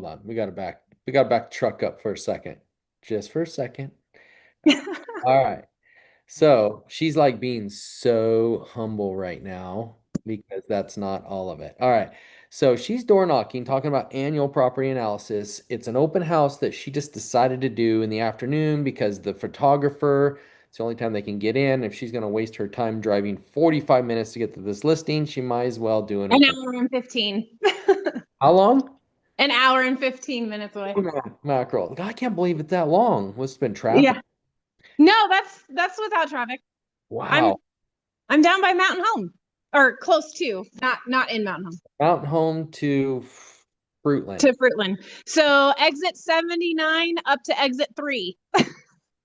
hold on. We got to back truck up for a second. Just for a second. All right. So she's like being so humble right now because that's not all of it. All right. So she's door knocking, talking about annual property analysis. It's an open house that she just decided to do in the afternoon because the photographer, it's the only time they can get in. If she's going to waste her time driving 45 minutes to get to this listing, she might as well do an An open. hour and 15. How long? An hour and 15 minutes away. Mackerel. God, I can't believe it's that long. What's been traffic? Yeah. No, that's without traffic. I'm Wow. I'm down by Mountain Home. Or close to, not in Mountain Home. Mountain Home to Fruitland. To Fruitland. So exit 79 up to exit 3.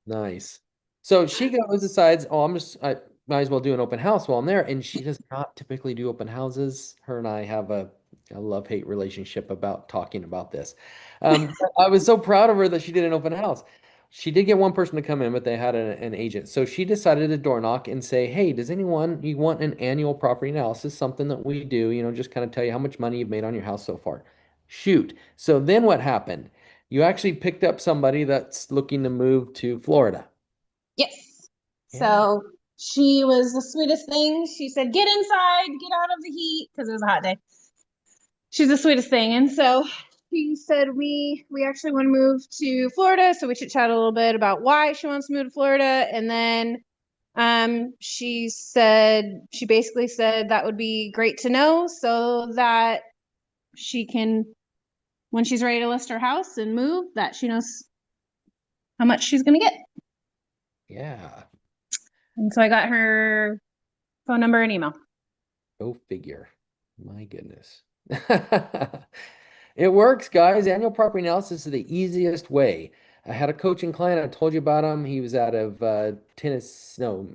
Nice. So she goes, decides, oh, I might as well do an open house while I'm there. And she does not typically do open houses. Her and I have a love-hate relationship about talking about this. But I was so proud of her that she did an open house. She did get one person to come in, but they had an agent. So she decided to door knock and say, hey, does anyone, you want an annual property analysis, something that we do, just kind of tell you how much money you've made on your house so far. Shoot. So then what happened? You actually picked up somebody that's looking to move to Florida. Yes. Yeah. So she was the sweetest thing. She said, "Get inside, get out of the heat," because it was a hot day. She's the sweetest thing. And so she said we actually want to move to Florida. So we chit chat a little bit about why she wants to move to Florida. And then she basically said that would be great to know so that she can, when she's ready to list her house and move, that she knows how much she's gonna get. Yeah. And so I got her phone number and email. Go figure. My goodness. It works, guys. Annual property analysis is the easiest way. I had a coaching client. I told you about him. He was out of Tennessee, no,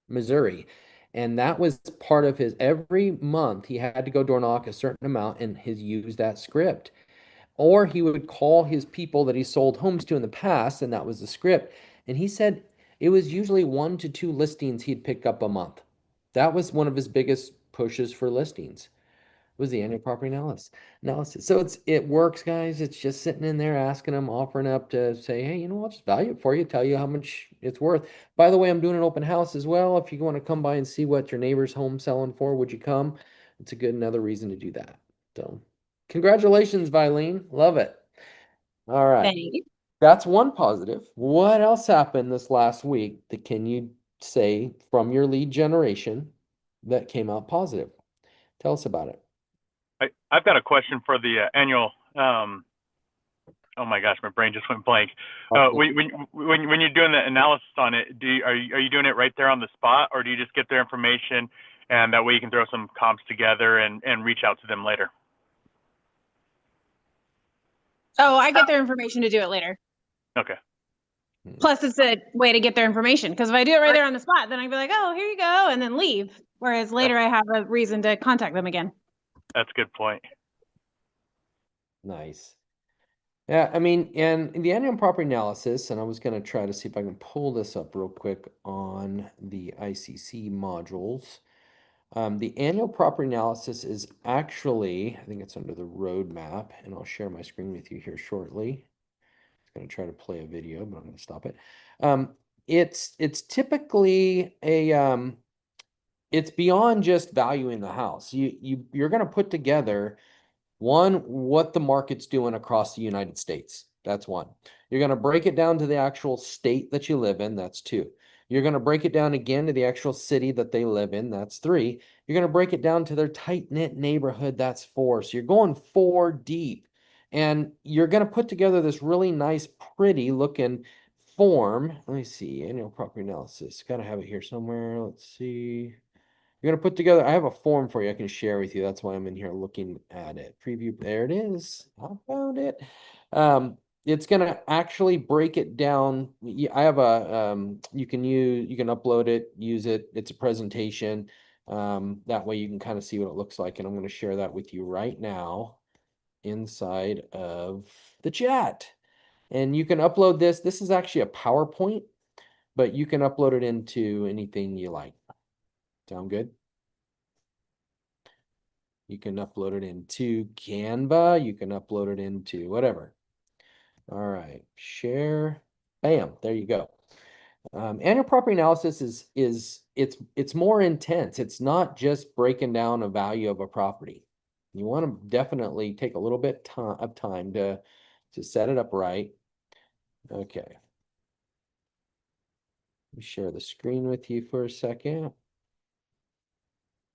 Missouri. And that was part of his every month. He had to go door knock a certain amount and his use that script. Or he would call his people that he sold homes to in the past, and that was the script. And he said it was usually 1 to 2 listings he'd pick up a month. That was one of his biggest pushes for listings was the annual property analysis. So it works, guys. It's just sitting in there asking them, offering up to say, hey, I'll just value it for you, tell you how much it's worth. By the way, I'm doing an open house as well. If you want to come by and see what your neighbor's home selling for, would you come? It's a good another reason to do that. So congratulations, Vilene. Love it. All right. Thanks. That's one positive. What else happened this last week that can you say from your lead generation that came out positive? Tell us about it. I've got a question for the annual. Oh my gosh, my brain just went blank. When you're doing the analysis on it, are you doing it right there on the spot, or do you just get their information and that way you can throw some comps together and reach out to them later? Oh, I get their information to do it later. Okay. Plus, it's a way to get their information. Because if I do it right there on the spot, then I'd be like, oh, here you go, and then leave. Whereas later I have a reason to contact them again. That's a good point. Nice. Yeah, I mean, and in the annual property analysis, and I was going to try to see if I can pull this up real quick on the ICC modules. The annual property analysis is actually, I think it's under the roadmap, and I'll share my screen with you here shortly. I'm going to try to play a video, but I'm going to stop it. It's typically it's beyond just valuing the house. You're going to put together one, what the market's doing across the United States. That's one. You're going to break it down to the actual state that you live in. That's two. You're going to break it down again to the actual city that they live in. That's three. You're going to break it down to their tight-knit neighborhood. That's four. So you're going four deep. And you're going to put together this really nice, pretty looking form. Let me see. Annual property analysis. Got to have it here somewhere. Let's see. You're going to put together, I have a form for you I can share with you. That's why I'm in here looking at it. Preview, there it is. I found it. It's going to actually break it down. I have you can upload it, use it. It's a presentation. That way you can kind of see what it looks like. And I'm going to share that with you right now inside of the chat. And you can upload this. This is actually a PowerPoint, but you can upload it into anything you like. Sound good? You can upload it into Canva. You can upload it into whatever. All right, share. Bam, there you go. Annual property analysis it's more intense. It's not just breaking down a value of a property. You want to definitely take a little bit of time to set it up right. Okay. Let me share the screen with you for a second.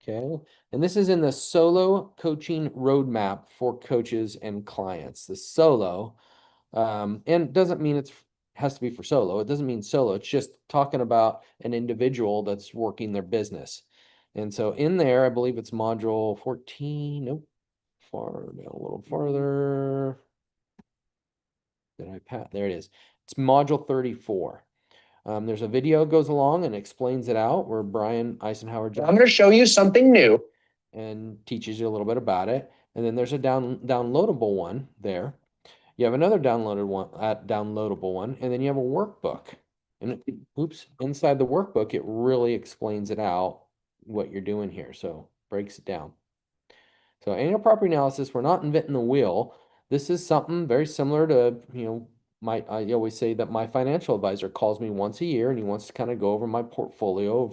Okay. And this is in the solo coaching roadmap for coaches and clients. The solo, and doesn't mean it has to be for solo. It doesn't mean solo. It's just talking about an individual that's working their business. And so in there, I believe it's module 14. Nope. Far down a little farther. Did I pass? There it is. It's module 34. There's a video goes along and explains it out where Brian Eisenhower I'm going to show you something new and teaches you a little bit about it. And then there's a downloadable one there. You have another downloadable one, and then you have a workbook. And oops, inside the workbook, it really explains it out what you're doing here. So breaks it down. So annual property analysis, we're not inventing the wheel. This is something very similar to, I always say that my financial advisor calls me once a year and he wants to kind of go over my portfolio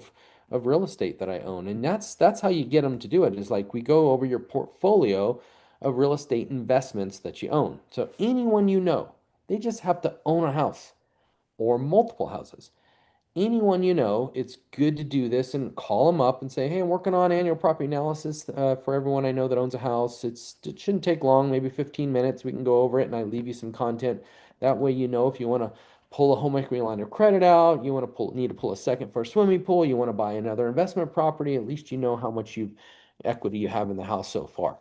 of real estate that I own. And that's how you get them to do it, is like we go over your portfolio of real estate investments that you own. So anyone you know, they just have to own a house or multiple houses. Anyone you know, it's good to do this and call them up and say, hey, I'm working on annual property analysis for everyone I know that owns a house. It shouldn't take long, maybe 15 minutes. We can go over it and I leave you some content. That way, you know, if you want to pull a home equity line of credit out, you want to need to pull a second for a swimming pool, you want to buy another investment property, at least you know how much equity you have in the house so far.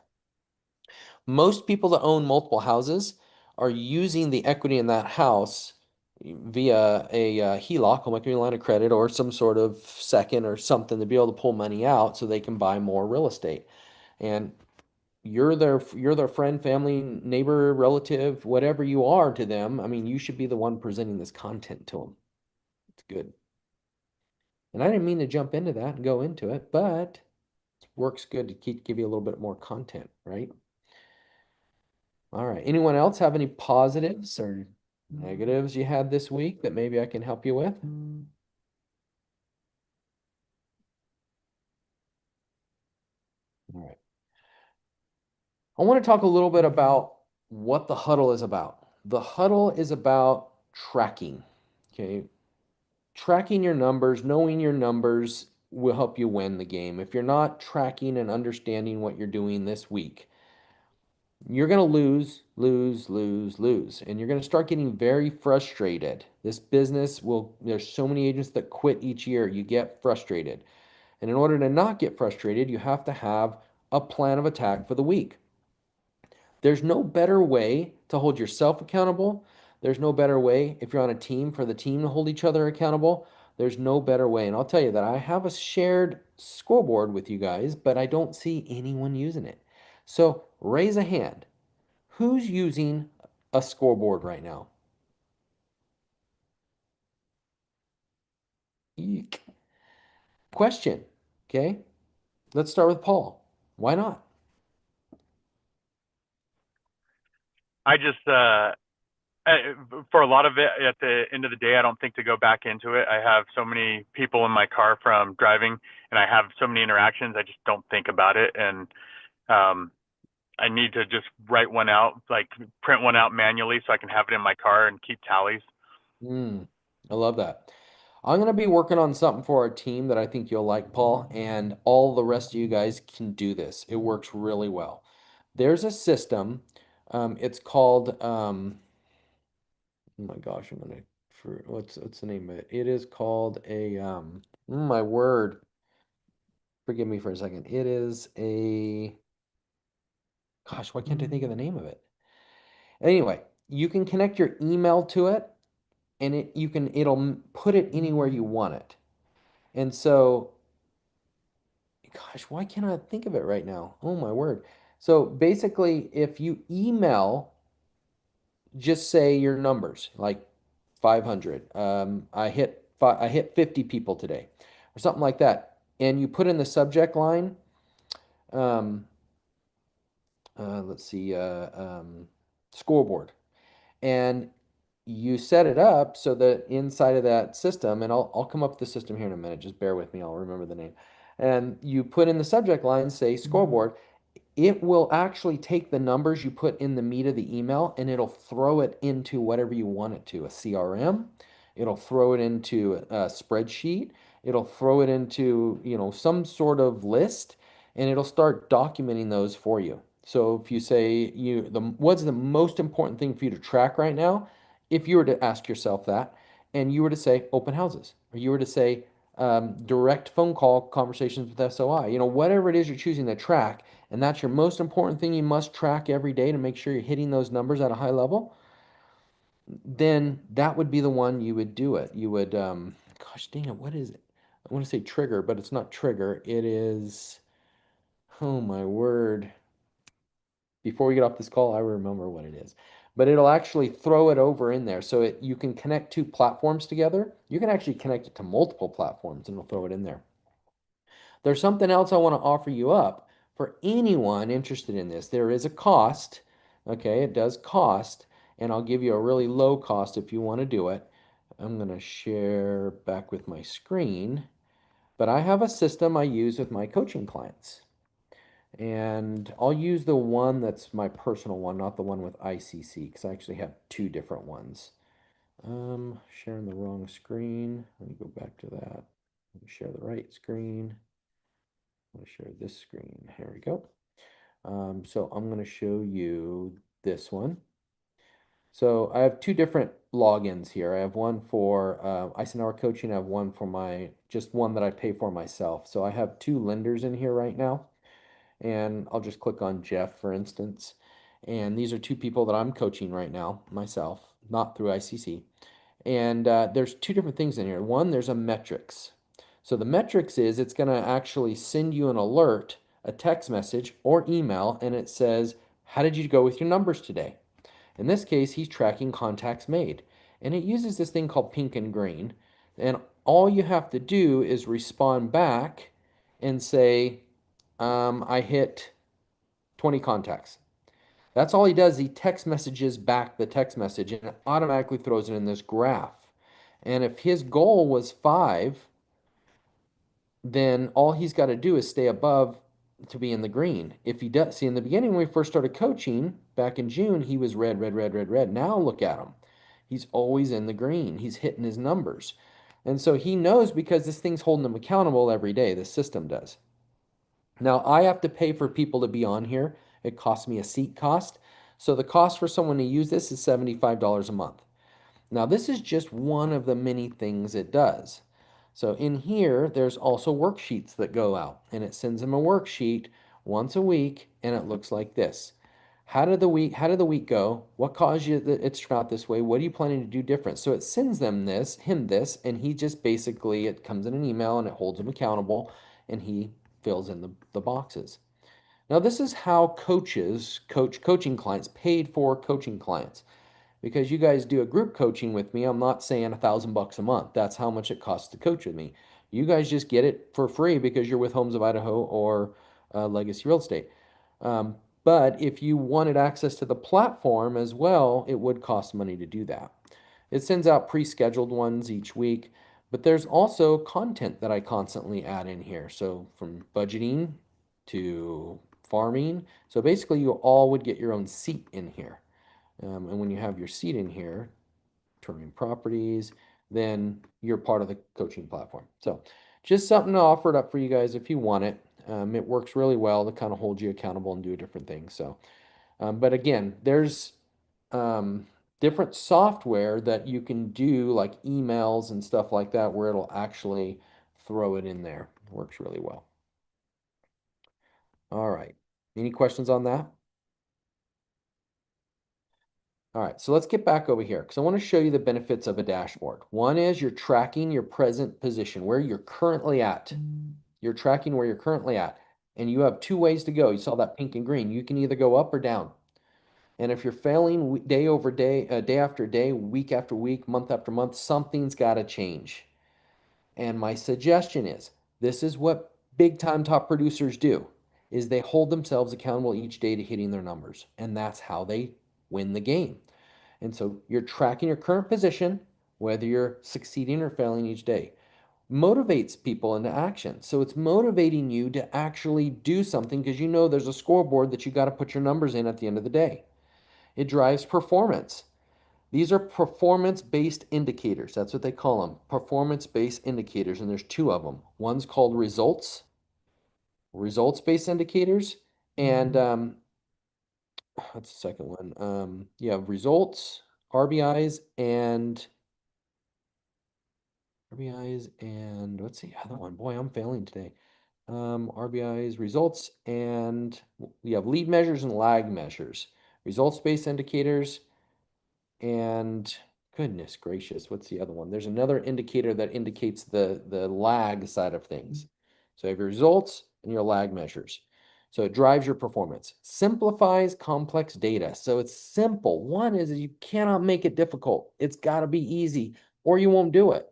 Most people that own multiple houses are using the equity in that house via a HELOC, home equity line of credit, or some sort of second or something to be able to pull money out so they can buy more real estate. And you're their friend, family, neighbor, relative, whatever you are to them. I mean, you should be the one presenting this content to them. It's good. And I didn't mean to jump into that and go into it, but it works good to give you a little bit more content, right? All right. Anyone else have any positives or negatives you had this week that maybe I can help you with? All right. I want to talk a little bit about what the huddle is about. The huddle is about tracking. Okay. Tracking your numbers, knowing your numbers will help you win the game. If you're not tracking and understanding what you're doing this week, you're going to lose, lose, lose, lose. And you're going to start getting very frustrated. This business there's so many agents that quit each year. You get frustrated. And in order to not get frustrated, you have to have a plan of attack for the week. There's no better way to hold yourself accountable. There's no better way if you're on a team for the team to hold each other accountable. There's no better way. And I'll tell you that I have a shared scoreboard with you guys, but I don't see anyone using it. So raise a hand. Who's using a scoreboard right now? Eek. Question. Okay. Let's start with Paul. Why not? I just for a lot of it, at the end of the day, I don't think to go back into it. I have so many people in my car from driving, and I have so many interactions. I just don't think about it, and I need to just write one out, like print one out manually, so I can have it in my car and keep tallies. I love that. I'm going to be working on something for our team that I think you'll like, Paul, and all the rest of you guys can do this. It works really well. There's a system. It's called, oh my gosh, what's the name of it? It is called my word. Forgive me for a second. It is gosh, why can't I think of the name of it? Anyway, you can connect your email to it and it'll put it anywhere you want it. And so, gosh, why can't I think of it right now? Oh my word. So basically, if you email, just say your numbers, like 500. I hit 50 people today, or something like that, and you put in the subject line, let's see, scoreboard. And you set it up so that inside of that system, and I'll come up with the system here in a minute, just bear with me, I'll remember the name. And you put in the subject line, say scoreboard, it will actually take the numbers you put in the meat of the email and it'll throw it into whatever you want it to, a CRM, it'll throw it into a spreadsheet, it'll throw it into, some sort of list, and it'll start documenting those for you. So if you say what's the most important thing for you to track right now, if you were to ask yourself that, and you were to say open houses, or you were to say direct phone call conversations with SOI, whatever it is you're choosing to track, and that's your most important thing you must track every day to make sure you're hitting those numbers at a high level, then that would be the one you would do it. You would, gosh dang it, what is it? I want to say trigger, but it's not trigger. It is, oh my word. Before we get off this call, I remember what it is. But it'll actually throw it over in there. So you can connect two platforms together. You can actually connect it to multiple platforms and it'll throw it in there. There's something else I want to offer you up for anyone interested in this. There is a cost. Okay, it does cost. And I'll give you a really low cost if you want to do it. I'm going to share back with my screen. But I have a system I use with my coaching clients. And I'll use the one that's my personal one, not the one with ICC, because I actually have two different ones. Sharing the wrong screen. Let me go back to that. Let me share the right screen. I'm going to share this screen. Here we go. So I'm going to show you this one. So I have two different logins here. I have one for Eisenhower Coaching. I have one for just one that I pay for myself. So I have two lenders in here right now. And I'll just click on Jeff, for instance. And these are two people that I'm coaching right now, myself, not through ICC. And there's two different things in here. One, there's a metrics. So the metrics is it's going to actually send you an alert, a text message or email, and it says, how did you go with your numbers today? In this case, he's tracking contacts made. And it uses this thing called pink and green. And all you have to do is respond back and say, I hit 20 contacts. That's all he does. He text messages back the text message and it automatically throws it in this graph. And if his goal was 5, then all he's got to do is stay above to be in the green. If he does, see, in the beginning when we first started coaching back in June, he was red, red, red, red, red. Now look at him. He's always in the green. He's hitting his numbers. And so he knows because this thing's holding him accountable every day. The system does. Now, I have to pay for people to be on here. It costs me a seat cost. So the cost for someone to use this is $75 a month. Now, this is just one of the many things it does. So in here, there's also worksheets that go out, and it sends them a worksheet once a week, and it looks like this. How did the week go? What caused you that it's turned out this way? What are you planning to do different? So it sends him this, and he just basically, it comes in an email and it holds him accountable, and he fills in the boxes. Now, this is how coaches coach coaching clients, paid for coaching clients. Because you guys do a group coaching with me, I'm not saying $1,000 a month. That's how much it costs to coach with me. You guys just get it for free because you're with Homes of Idaho or Legacy Real Estate. But if you wanted access to the platform as well, it would cost money to do that. It sends out pre-scheduled ones each week, but there's also content that I constantly add in here. So from budgeting to farming. So basically you all would get your own seat in here. And when you have your seat in here, touring properties, then you're part of the coaching platform. So just something to offer it up for you guys if you want it. It works really well to kind of hold you accountable and do different things. So, but again, there's different software that you can do like emails and stuff like that where it'll actually throw it in there. It works really well. All right. Any questions on that? All right, so let's get back over here because I want to show you the benefits of a dashboard. One is you're tracking your present position, where you're currently at. You're tracking where you're currently at. And you have two ways to go. You saw that pink and green. You can either go up or down. And if you're failing day over day, day after day, week after week, month after month, something's got to change. And my suggestion is, this is what big time top producers do. is they hold themselves accountable each day to hitting their numbers, and that's how they win the game. And so you're tracking your current position, whether you're succeeding or failing each day. Motivates people into action. So it's motivating you to actually do something because you know there's a scoreboard that you got to put your numbers in at the end of the day. It drives performance. These are performance-based indicators. That's what they call them, performance-based indicators. And there's two of them. One's called results-based indicators. And what's the second one? You have results, RBIs, and what's the other one? Boy, I'm failing today. RBIs, results, and we have lead measures and lag measures. Results-based indicators, and goodness gracious, what's the other one? There's another indicator that indicates the lag side of things. So you have your results and your lag measures. So it drives your performance. Simplifies complex data. So it's simple. One is you cannot make it difficult. It's got to be easy or you won't do it.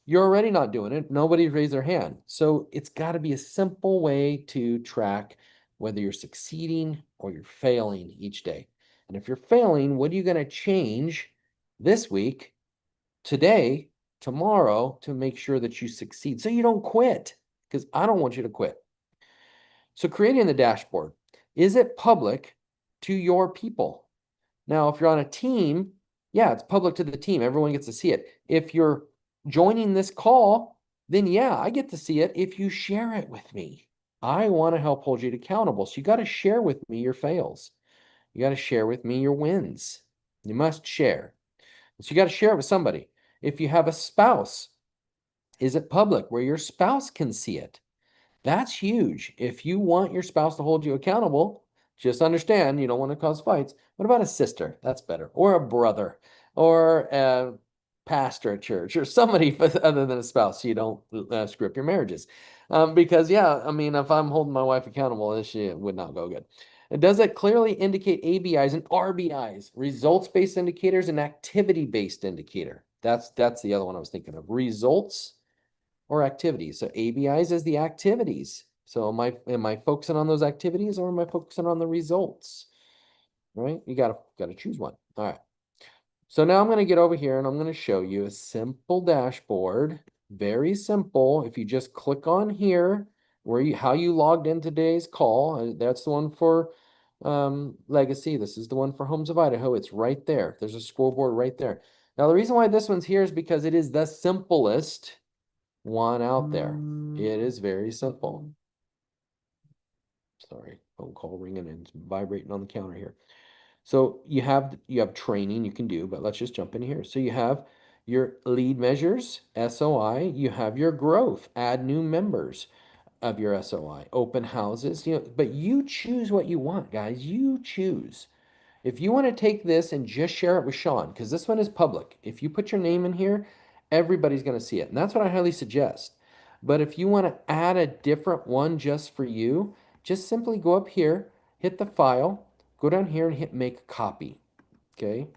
You're already not doing it. Nobody's raised their hand. So it's got to be a simple way to track whether you're succeeding or you're failing each day. And if you're failing, what are you going to change this week, today, tomorrow to make sure that you succeed so you don't quit? Because I don't want you to quit. So creating the dashboard, is it public to your people? Now, if you're on a team, yeah, it's public to the team. Everyone gets to see it. If you're joining this call, then yeah, I get to see it if you share it with me. I want to help hold you accountable. So you got to share with me your fails. You got to share with me your wins. You must share. So you got to share it with somebody. If you have a spouse, is it public where your spouse can see it? That's huge. If you want your spouse to hold you accountable, just understand you don't want to cause fights. What about a sister? That's better. Or a brother, or a pastor at church, or somebody other than a spouse so you don't screw up your marriages. Because, yeah, I mean, if I'm holding my wife accountable, it would not go good. Does it clearly indicate ABIs and RBIs, results-based indicators and activity-based indicator? That's the other one I was thinking of. Results or activities. So ABIs is the activities. So am I focusing on those activities or am I focusing on the results? Right? You gotta choose one. All right. So now I'm going to get over here and I'm going to show you a simple dashboard. Very simple. If you just click on here how you logged in today's call, that's the one for Legacy. This is the one for Homes of Idaho. It's right there. There's a scoreboard right there. Now, the reason why this one's here is because it is the simplest one out there. It is very simple. Sorry, phone call ringing and vibrating on the counter here. So you have training you can do, but let's just jump in here. So you have your lead measures, SOI, you have your growth, add new members of your SOI, open houses, but you choose what you want, guys. You choose. If you want to take this and just share it with Shawn, because this one is public. If you put your name in here, everybody's going to see it. And that's what I highly suggest. But if you want to add a different one just for you, just simply go up here, hit the file, go down here and hit make a copy. Okay.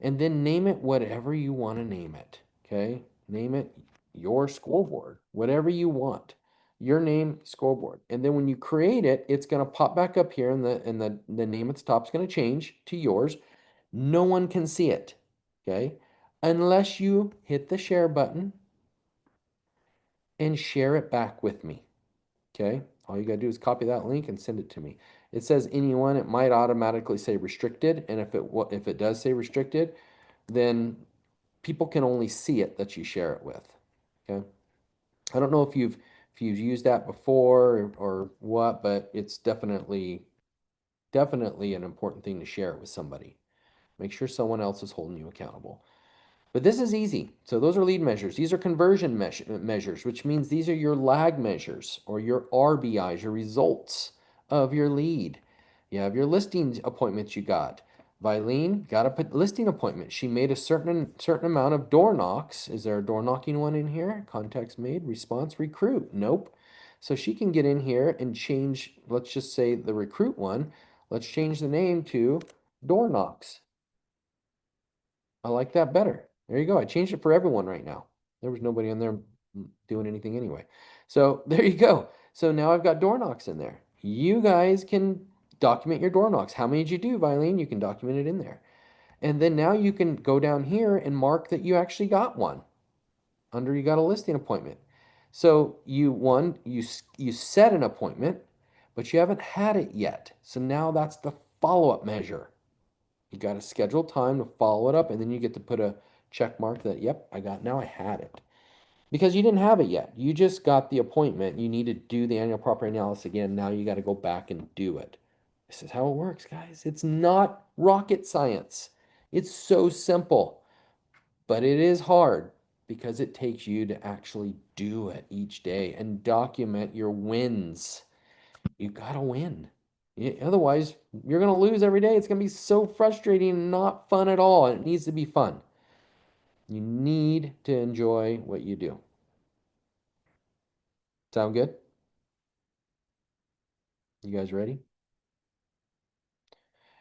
And then name it whatever you want to name it. Okay. Name it your scoreboard, whatever you want. Your name scoreboard. And then when you create it, it's going to pop back up here and the name at the top is going to change to yours. No one can see it. Okay. Unless you hit the share button and share it back with me. Okay. All you got to do is copy that link and send it to me. It says anyone, it might automatically say restricted. And if it does say restricted, then people can only see it that you share it with. Okay. I don't know if you've used that before or what, but it's definitely an important thing to share it with somebody. Make sure someone else is holding you accountable. But this is easy. So those are lead measures. These are conversion measures, which means these are your lag measures or your RBIs, your results of your lead. You have your listing appointments you got. Vilene got a listing appointment. She made a certain amount of door knocks. Is there a door knocking one in here? Contacts made, response, recruit. Nope. So she can get in here and change, let's just say the recruit one. Let's change the name to door knocks. I like that better. There you go. I changed it for everyone right now. There was nobody in there doing anything anyway. So there you go. So now I've got door knocks in there. you guys can document your door knocks. How many did you do, Vilene? You can document it in there. And then now you can go down here and mark that you actually got one under you got a listing appointment. So you set an appointment, but you haven't had it yet. So now that's the follow-up measure. You got to schedule time to follow it up, and then you get to put a check mark that, yep, now I had it. Because you didn't have it yet. You just got the appointment. You need to do the annual property analysis again. Now you got to go back and do it. This is how it works, guys. It's not rocket science. It's so simple, but it is hard because it takes you to actually do it each day and document your wins. You got to win. Otherwise, you're going to lose every day. It's going to be so frustrating and not fun at all. It needs to be fun. You need to enjoy what you do. Sound good? You guys ready?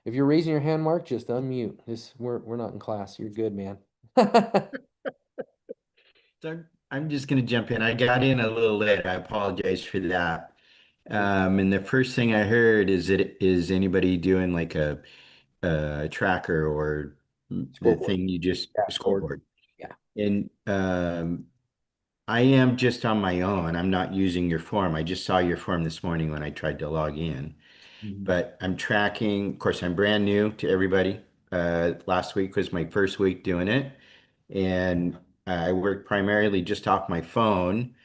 If you're raising your hand, Mark, just unmute. We're not in class. You're good, man. So I'm just going to jump in. I got in a little late. I apologize for that. And the first thing I heard is anybody doing like a tracker or the Scoreboard. thing you just Dashboard. scoreboard. Yeah. And I am just on my own. I'm not using your form. I just saw your form this morning when I tried to log in. Mhm. But I'm tracking. Of course, I'm brand new to everybody. Last week was my first week doing it, and I worked primarily just off my phone,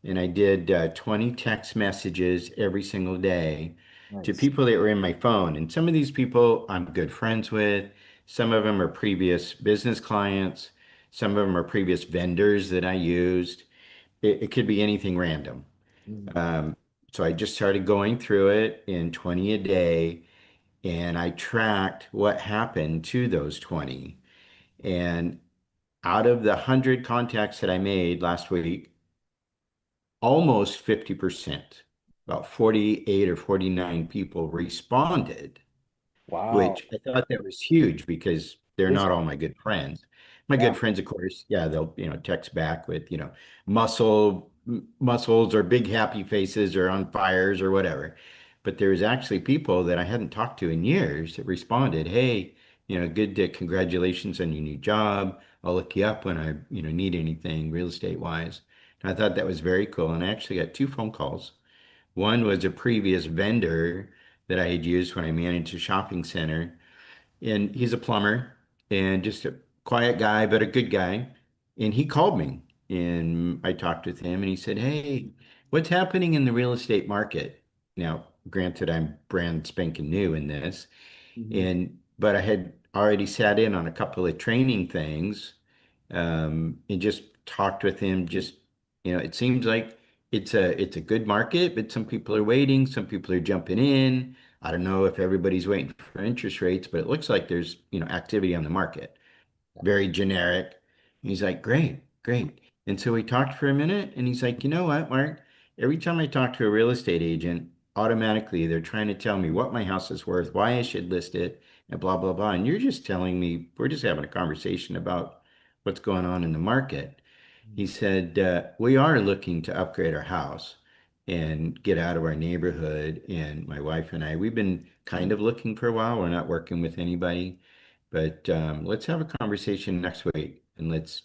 and I did 20 text messages every single day to Nice. people that were in my phone. And some of these people I'm good friends with. Some of them are previous business clients. Some of them are previous vendors that I used. It could be anything random. Mhm. Um, so I just started going through it in 20 a day, and I tracked what happened to those 20. And out of the 100 contacts that I made last week, almost 50%, about 48 or 49 people responded, Wow. which I thought that was huge because they're Yes. not all my good friends. My Yeah. good friends, of course, yeah, they'll, text back with, muscles or big happy faces or on fires or whatever. But there was actually people that I hadn't talked to in years that responded, hey, good day, congratulations on your new job. I'll look you up when I, need anything real estate wise. And I thought that was very cool. And I actually got two phone calls. One was a previous vendor that I had used when I managed a shopping center, and he's a plumber and just a quiet guy, but a good guy. And he called me and I talked with him and he said, hey, what's happening in the real estate market? Now, granted, I'm brand spanking new in this, Mhm. but I had already sat in on a couple of training things, and just talked with him. Just, it seems like it's a good market, but some people are waiting, some people are jumping in. I don't know if everybody's waiting for interest rates, but it looks like there's, activity on the market. Very generic. He's like, great, great. And so we talked for a minute and he's like, you know what, Mark? Every time I talk to a real estate agent, automatically they're trying to tell me what my house is worth, why I should list it, and blah, blah, blah. And you're just telling me, we're just having a conversation about what's going on in the market. He said, we are looking to upgrade our house and get out of our neighborhood. And my wife and I, we've been kind of looking for a while. We're not working with anybody, but let's have a conversation next week and let's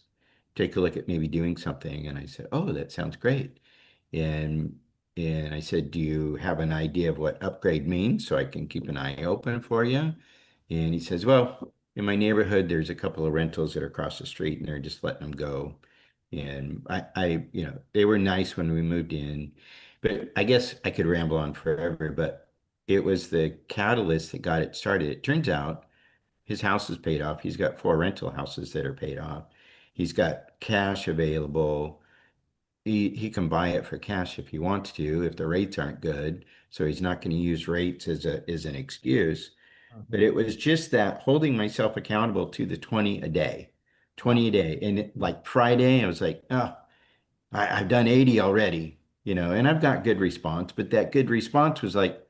take a look at maybe doing something. And I said, oh, that sounds great. And and I said, do you have an idea of what upgrade means so I can keep an eye open for you? And he says, well, in my neighborhood, there's a couple of rentals that are across the street and they're just letting them go. And they were nice when we moved in, but I guess I could ramble on forever, but it was the catalyst that got it started. It turns out his house is paid off. He's got four rental houses that are paid off. He's got cash available. He can buy it for cash if he wants to, if the rates aren't good. So he's not going to use rates as an excuse. But Mhm. it was just that holding myself accountable to the 20 a day, Wow. 20 a day. And like Friday, I was like, oh, I've done 80 already, and I've got good response, but that good response was like,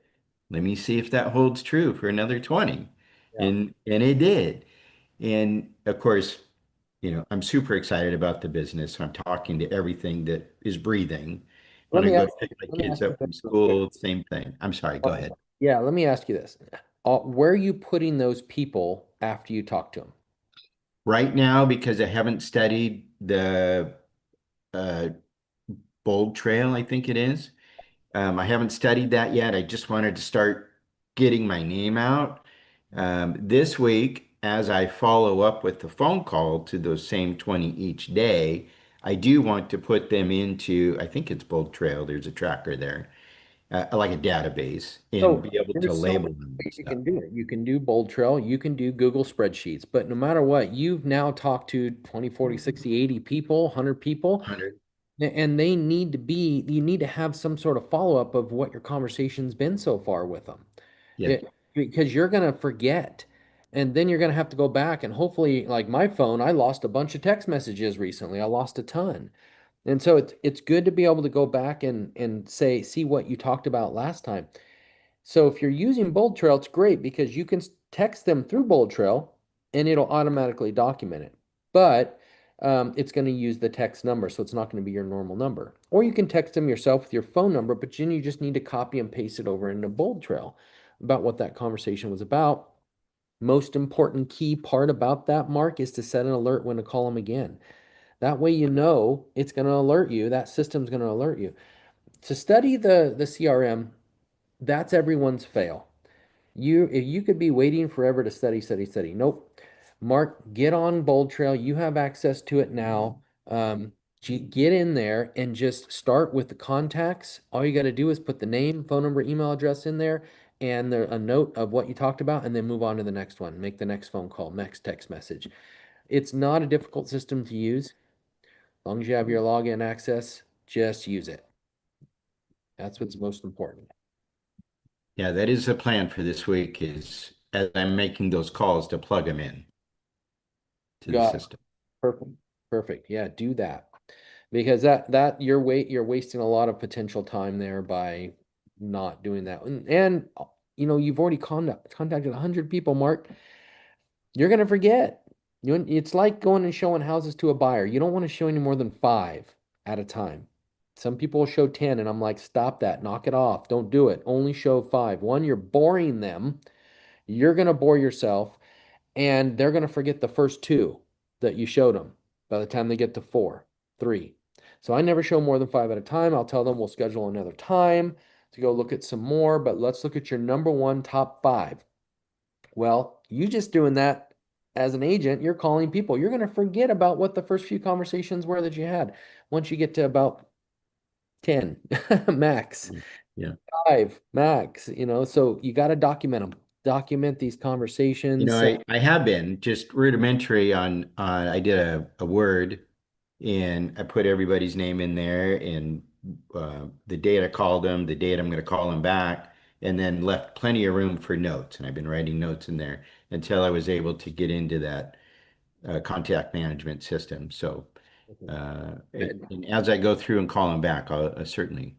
let me see if that holds true for another 20. Yeah. And it did. And of course, I'm super excited about the business. I'm talking to everything that is breathing. let when I me go ask, to pick my let me kids ask you up this from real quick. school, same thing. I'm sorry, go ahead. Yeah, let me ask you this. Where are you putting those people after you talk to them? Right now, because I haven't studied the uh, Bold Trail, I think it is. I haven't studied that yet. I just wanted to start getting my name out. This week, as I follow up with the phone call to those same 20 each day, I do want to put them into, I think it's Bold Trail, there's a tracker there, like a database, and So be able to there's so label many them and ways you stuff. can do it. You can do Bold Trail, you can do Google spreadsheets, but no matter what, you've now talked to 20, 40, 60, 80 people, 100 people, 100. and they need to be, you need to have some sort of follow-up of what your conversation's been so far with them. Yeah. Because you're going to forget. And then you're going to have to go back and hopefully, like my phone, I lost a bunch of text messages recently. I lost a ton. And so it's good to be able to go back and say, see what you talked about last time. So if you're using Bold Trail, it's great because you can text them through Bold Trail and it'll automatically document it. But it's going to use the text number, so it's not going to be your normal number. Or you can text them yourself with your phone number, but then you just need to copy and paste it over into Bold Trail about what that conversation was about. Most important key part about that, Mark, is to set an alert when to call them again. That way you know it's going to alert you, that system's going to alert you. To study the CRM, that's everyone's fail. You could be waiting forever to study, study, study. Nope. Mark, get on Bold Trail. You have access to it now. Get in there and just start with the contacts. All you got to do is put the name, phone number, email address in there, and a note of what you talked about, and then move on to the next one. Make the next phone call, next text message. It's not a difficult system to use. As long as you have your login access, just use it. That's what's most important. Yeah, that is the plan for this week is as I'm making those calls to plug them in to the Got it. system. Perfect. Perfect. Yeah, do that. Because that you're wasting a lot of potential time there by not doing that. And you know, you've already contacted 100 people, Mark. You're gonna forget. It's like going and showing houses to a buyer. You don't want to show any more than five at a time. Some people will show 10, and I'm like, stop that, knock it off. Don't do it. Only show five. One, you're boring them. You're gonna bore yourself and they're going to forget the first two that you showed them by the time they get to four, three. So I never show more than five at a time. I'll tell them we'll schedule another time to go look at some more, but let's look at your number one top five. Well, you just doing that as an agent, you're calling people. You're going to forget about what the first few conversations were that you had once you get to about 10 max, Yeah. five max, so you got to document them, document these conversations. I have been just rudimentary I did a word and I put everybody's name in there and the date I called them, the date I'm going to call them back, and then left plenty of room for notes. And I've been writing notes in there until I was able to get into that contact management system. So, and as I go through and call them back, I'll certainly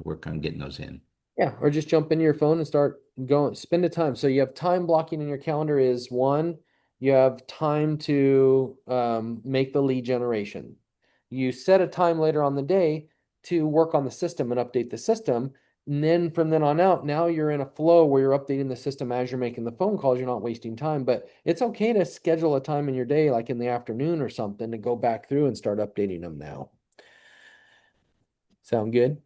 work on getting those in. Yeah, or just jump into your phone and start going, spend the time. So you have time blocking in your calendar is one, you have time to make the lead generation. You set a time later on the day to work on the system and update the system. And then from then on out, now you're in a flow where you're updating the system as you're making the phone calls. You're not wasting time, but it's okay to schedule a time in your day, like in the afternoon or something, to go back through and start updating them now. Sound good?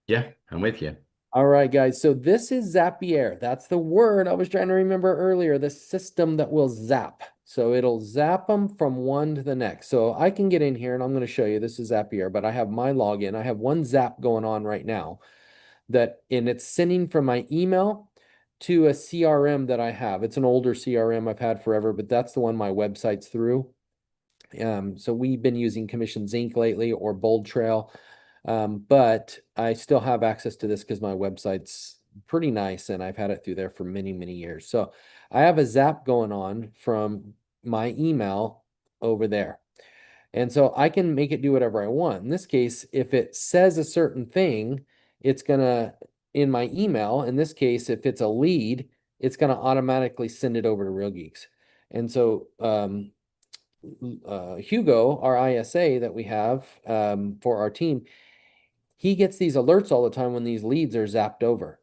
Yeah, I'm with you. All right, guys. So this is Zapier. That's the word I was trying to remember earlier, the system that will zap. So it'll zap them from one to the next. So I can get in here and I'm going to show you this is Zapier, but I have my login. I have one zap going on right now and it's sending from my email to a CRM that I have. It's an older CRM I've had forever, but that's the one my website's through. So we've been using Commissions Inc. lately or Bold Trail. But I still have access to this because my website's pretty nice and I've had it through there for many, many years. So I have a zap going on from my email over there. And so I can make it do whatever I want. In this case, if it says a certain thing, it's gonna, in my email, in this case, if it's a lead, it's gonna automatically send it over to Real Geeks. And so Hugo, our ISA that we have for our team, He gets these alerts all the time when these leads are zapped over.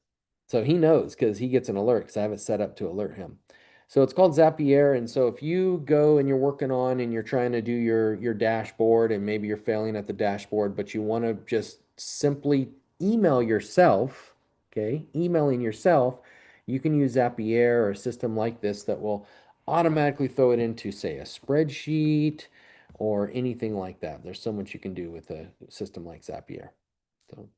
So he knows because he gets an alert because I have it set up to alert him. So it's called Zapier. And so if you go and you're working on and you're trying to do your dashboard and maybe you're failing at the dashboard, but you want to just simply email yourself, okay, emailing yourself, you can use Zapier or a system like this that will automatically throw it into, say, a spreadsheet or anything like that. There's so much you can do with a system like Zapier. So,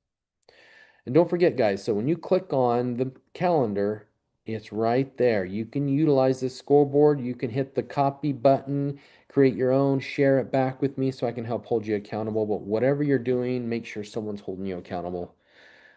and don't forget, guys, so when you click on the calendar, it's right there. You can utilize this scoreboard. You can hit the copy button, create your own, share it back with me so I can help hold you accountable. But whatever you're doing, make sure someone's holding you accountable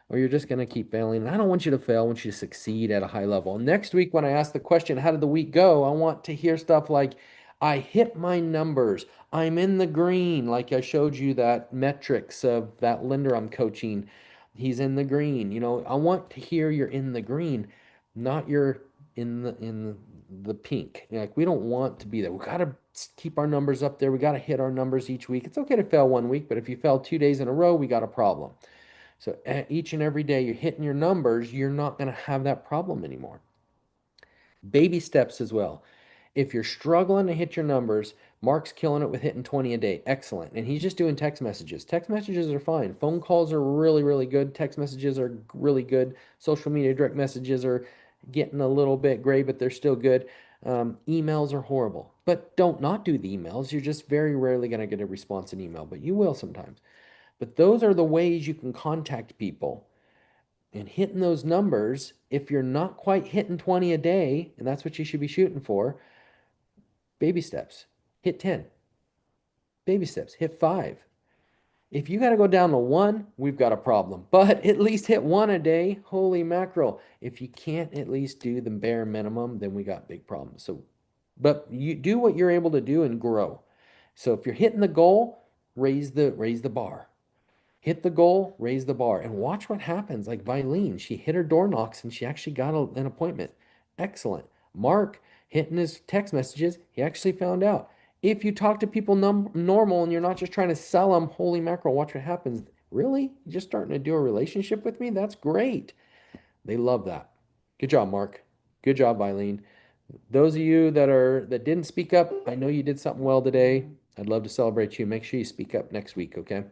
or you're just going to keep failing. And I don't want you to fail. I want you to succeed at a high level. Next week, when I ask the question, how did the week go? I want to hear stuff like, I hit my numbers. I'm in the green, like I showed you that metrics of that lender I'm coaching. He's in the green. You know, I want to hear you're in the green, not you're in the pink. Like we don't want to be there. We got to keep our numbers up there. We got to hit our numbers each week. It's okay to fail one week, but if you fail 2 days in a row, we got a problem. So each and every day you're hitting your numbers, you're not going to have that problem anymore. Baby steps as well. If you're struggling to hit your numbers, Mark's killing it with hitting 20 a day. Excellent. And he's just doing text messages. Text messages are fine. Phone calls are really, really good. Text messages are really good. Social media direct messages are getting a little bit gray, but they're still good. Emails are horrible. But don't not do the emails. You're just very rarely going to get a response in email, but you will sometimes. But those are the ways you can contact people. And hitting those numbers, if you're not quite hitting 20 a day, and that's what you should be shooting for, baby steps. Hit 10. Baby steps. Hit 5. If you got to go down to 1, we've got a problem. But at least hit 1 a day. Holy mackerel. If you can't at least do the bare minimum, then we got big problems. So, but you do what you're able to do and grow. So if you're hitting the goal, raise the bar. Hit the goal, raise the bar, and watch what happens. Like Vilene, she hit her door knocks and she actually got an appointment. Excellent. Mark hitting his text messages, he actually found out. If you talk to people normal and you're not just trying to sell them, holy mackerel, watch what happens. Really? You're just starting to do a relationship with me? That's great. They love that. Good job, Mark. Good job, Vilene. Those of you that didn't speak up, I know you did something well today. I'd love to celebrate you. Make sure you speak up next week, okay?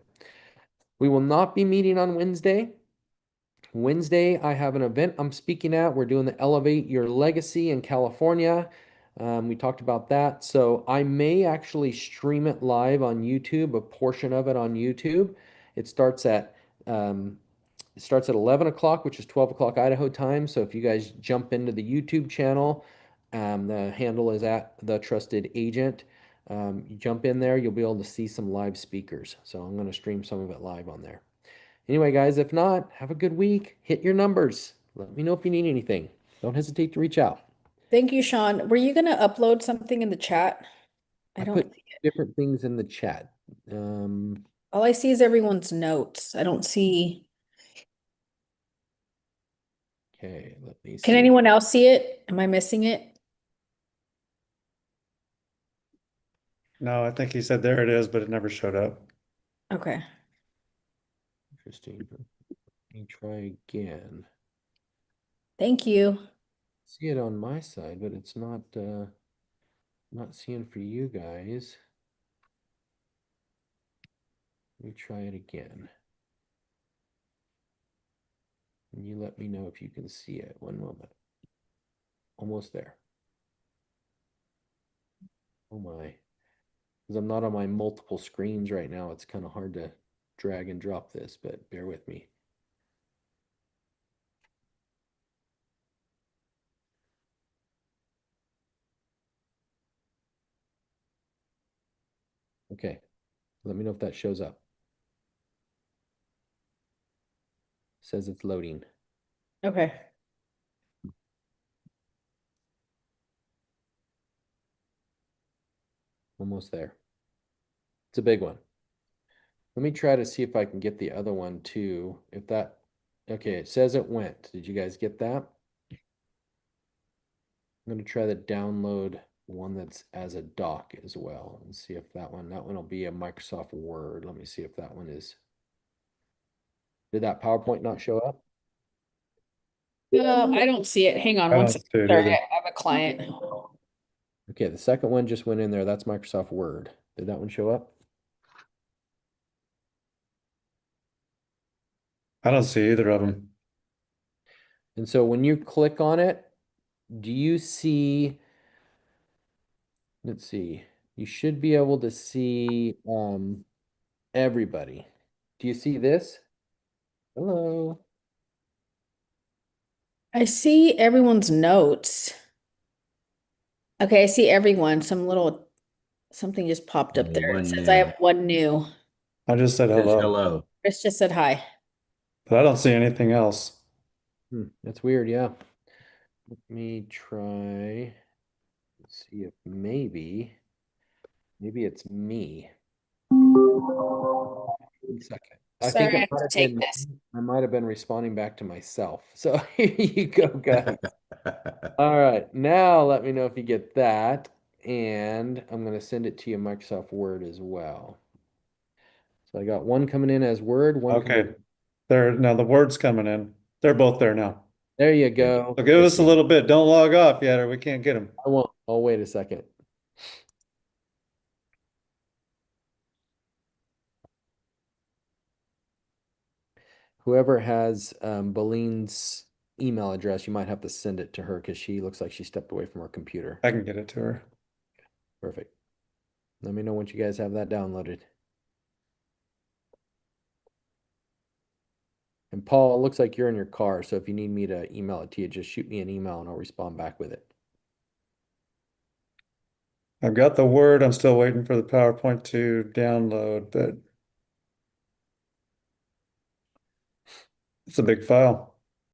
We will not be meeting on Wednesday. Wednesday, I have an event I'm speaking at. We're doing the Elevate Your Legacy in California. We talked about that. So I may actually stream it live on YouTube, a portion of it on YouTube. It starts at um, it starts at 11 o'clock, which is 12 o'clock Idaho time. So if you guys jump into the YouTube channel, the handle is at The Trusted Agent. You jump in there, you'll be able to see some live speakers. So I'm going to stream some of it live on there. Anyway, guys, if not, have a good week. Hit your numbers. Let me know if you need anything. Don't hesitate to reach out. Thank you, Shawn. Were you going to upload something in the chat? I I don't put see it. different things in the chat. Um, All I see is everyone's notes. I don't see. okay, let me Can see. anyone else see it? Am I missing it? No, I think he said there it is, but it never showed up. Okay. Interesting. Let me try again. Thank you. See it on my side, but it's not seeing for you guys. Let me try it again. And you let me know if you can see it. One moment. Almost there. Oh my. Because I'm not on my multiple screens right now, it's kind of hard to drag and drop this, but bear with me. Okay, let me know if that shows up. Says it's loading. Okay. Almost there. It's a big one. Let me try to see if I can get the other one too. If that, okay, it says it went. Did you guys get that? I'm going to try to download one that's as a doc as well and see if that one will be a Microsoft Word. Let me see if that one is. Did that PowerPoint not show up? I don't see it. Hang on I one don't second. see it Sorry, either. I have a client. Okay, the second one just went in there. That's Microsoft Word. Did that one show up? I don't see either of them. And so when you click on it, do you see, let's see, you should be able to see everybody. Do you see this? Hello. I see everyone's notes. Okay, I see everyone. Something just popped up Only there. It one says I new. have one new. I just said Says hello, hello. Chris just said hi. but I don't see anything else. That's weird, yeah. Let me try, see if maybe it's me. 1 second. I Sorry, think I have to take this. I might have been responding back to myself. So here you go, guys. All right, now let me know if you get that. And I'm going to send it to you Microsoft Word as well. So I got one coming in as Word, one coming Okay, there now the word's coming in. They're both there now. There you go. So give us a see. little bit. Don't log off yet, or we can't get them. I won't. I'll wait a second. Whoever has Balene's email address, you might have to send it to her because she looks like she stepped away from her computer. I can get it to her. Perfect. Let me know once you guys have that downloaded. And Paul, it looks like you're in your car, so if you need me to email it to you, just shoot me an email and I'll respond back with it. I've got the word. I'm still waiting for the PowerPoint to download, but it's a big file.